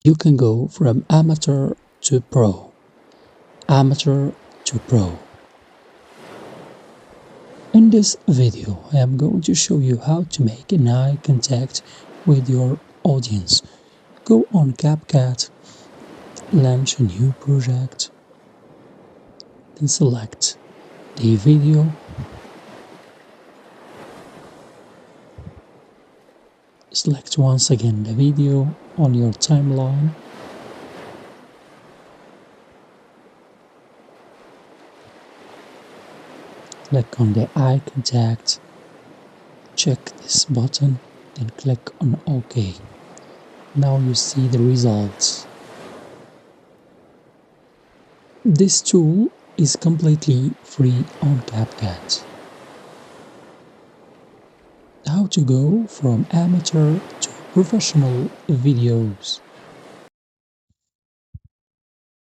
You can go from amateur to pro, amateur to pro. In this video, I am going to show you how to make an eye contact with your audience. Go on CapCut, launch a new project, then select the video, select once again the video on your timeline, click on the eye contact, check this button, then click on OK. Now you see the results. This tool is completely free on CapCut. How to go from amateur to professional videos.